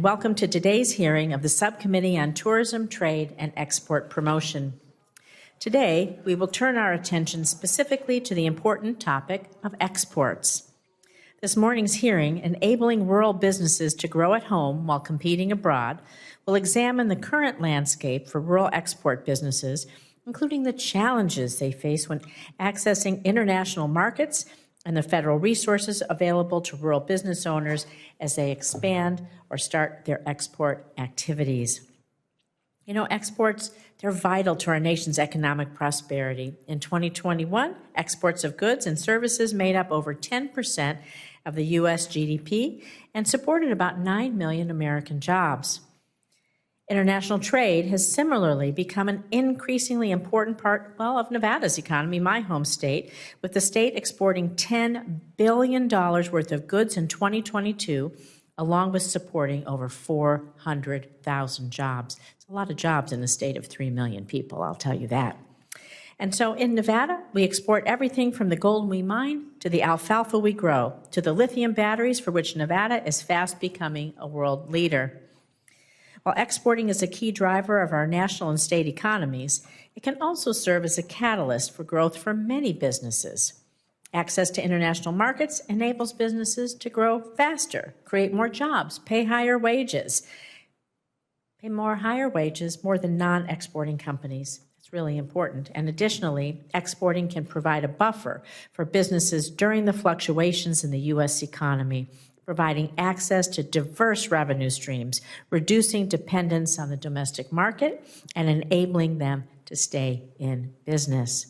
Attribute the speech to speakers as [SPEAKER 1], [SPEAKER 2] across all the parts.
[SPEAKER 1] and welcome to today's hearing of the Subcommittee on Tourism, Trade, and Export Promotion. Today, we will turn our attention specifically to the important topic of exports. This morning's hearing, Enabling Rural Businesses to Grow at Home While Competing Abroad, will examine the current landscape for rural export businesses, including the challenges they face when accessing international markets and the federal resources available to rural business owners as they expand or start their export activities. You know, exports, they're vital to our nation's economic prosperity. In 2021, exports of goods and services made up over 10% of the U.S. GDP and supported about 9 million American jobs. International trade has similarly become an increasingly important part, of Nevada's economy, my home state, with the state exporting $10 billion worth of goods in 2022, along with supporting over 400,000 jobs. It's a lot of jobs in a state of 3 million people, I'll tell you that. And so in Nevada, we export everything from the gold we mine to the alfalfa we grow, to the lithium batteries for which Nevada is fast becoming a world leader. While exporting is a key driver of our national and state economies, it can also serve as a catalyst for growth for many businesses. Access to international markets enables businesses to grow faster, create more jobs, pay higher wages more than non-exporting companies. It's really important. And additionally, exporting can provide a buffer for businesses during the fluctuations in the U.S. economy, providing access to diverse revenue streams, reducing dependence on the domestic market, and enabling them to stay in business.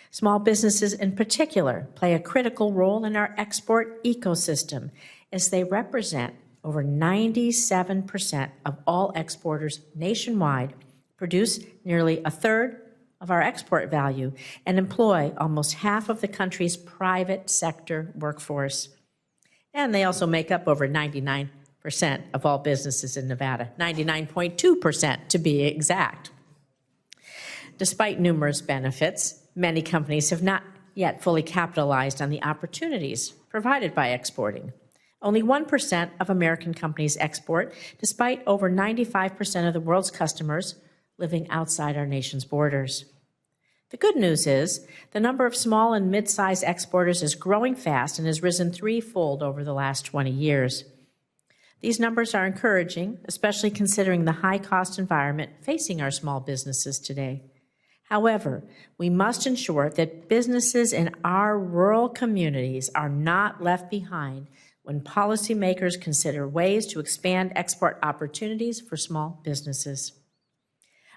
[SPEAKER 1] Small businesses in particular play a critical role in our export ecosystem, as they represent over 97% of all exporters nationwide, produce nearly a third of our export value, and employ almost half of the country's private sector workforce. And they also make up over 99% of all businesses in Nevada, 99.2% to be exact. Despite numerous benefits, many companies have not yet fully capitalized on the opportunities provided by exporting. Only 1% of American companies export, despite over 95% of the world's customers living outside our nation's borders. The good news is the number of small and mid-sized exporters is growing fast and has risen threefold over the last 20 years. These numbers are encouraging, especially considering the high-cost environment facing our small businesses today. However, we must ensure that businesses in our rural communities are not left behind when policymakers consider ways to expand export opportunities for small businesses.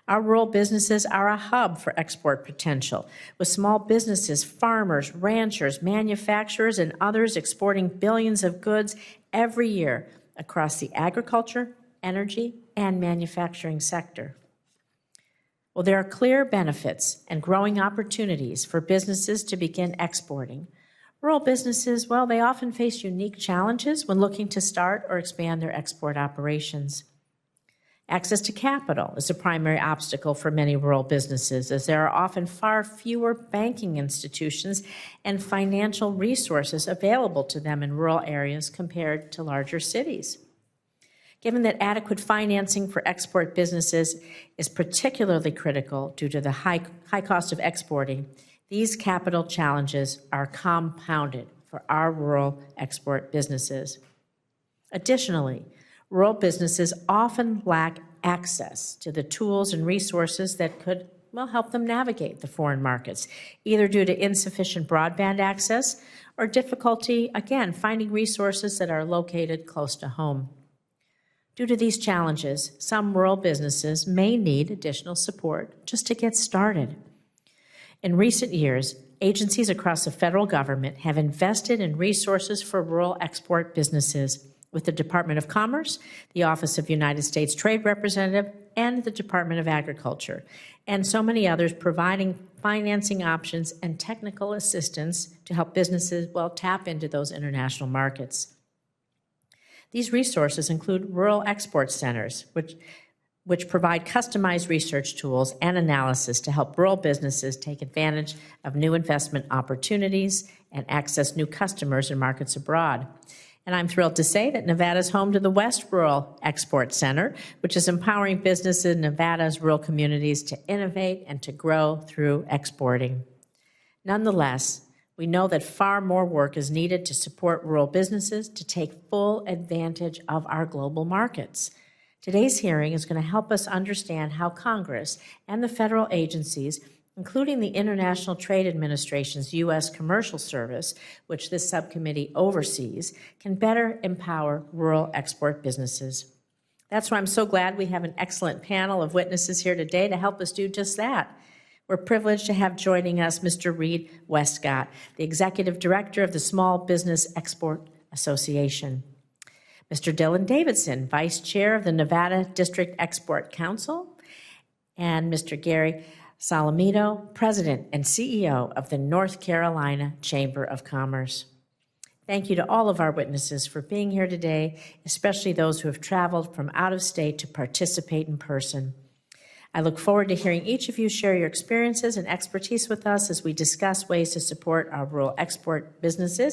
[SPEAKER 1] Our rural businesses are a hub for export potential, with small businesses, farmers, ranchers, manufacturers, and others exporting billions of goods every year across the agriculture, energy, and manufacturing sector. Well, there are clear benefits and growing opportunities for businesses to begin exporting. Rural businesses, they often face unique challenges when looking to start or expand their export operations. Access to capital is a primary obstacle for many rural businesses, as there are often far fewer banking institutions and financial resources available to them in rural areas compared to larger cities. Given that adequate financing for export businesses is particularly critical due to the high cost of exporting, these capital challenges are compounded for our rural export businesses. Additionally, rural businesses often lack access to the tools and resources that could, help them navigate the foreign markets, either due to insufficient broadband access or difficulty, again, finding resources that are located close to home. Due to these challenges, some rural businesses may need additional support just to get started. In recent years, agencies across the federal government have invested in resources for rural export businesses, with the Department of Commerce, the Office of United States Trade Representative, and the Department of Agriculture, and so many others providing financing options and technical assistance to help businesses, tap into those international markets. These resources include rural export centers, which provide customized research tools and analysis to help rural businesses take advantage of new investment opportunities and access new customers in markets abroad. And I'm thrilled to say that Nevada is home to the West Rural Export Center, which is empowering businesses in Nevada's rural communities to innovate and to grow through exporting. Nonetheless, we know that far more work is needed to support rural businesses to take full advantage of our global markets. Today's hearing is going to help us understand how Congress and the federal agencies, including the International Trade Administration's U.S. Commercial Service, which this subcommittee oversees, can better empower rural export businesses. That's why I'm so glad we have an excellent panel of witnesses here today to help us do just that. We're privileged to have joining us Mr. Reed Westcott, the Executive Director of the Small Business Export Association, Mr. Dylan Davidson, Vice Chair of the Nevada District Export Council, and Mr. Gary Salamito, President and CEO of the North Carolina Chamber of Commerce. Thank you to all of our witnesses for being here today, especially those who have traveled from out of state to participate in person. I look forward to hearing each of you share your experiences and expertise with us as we discuss ways to support our rural export businesses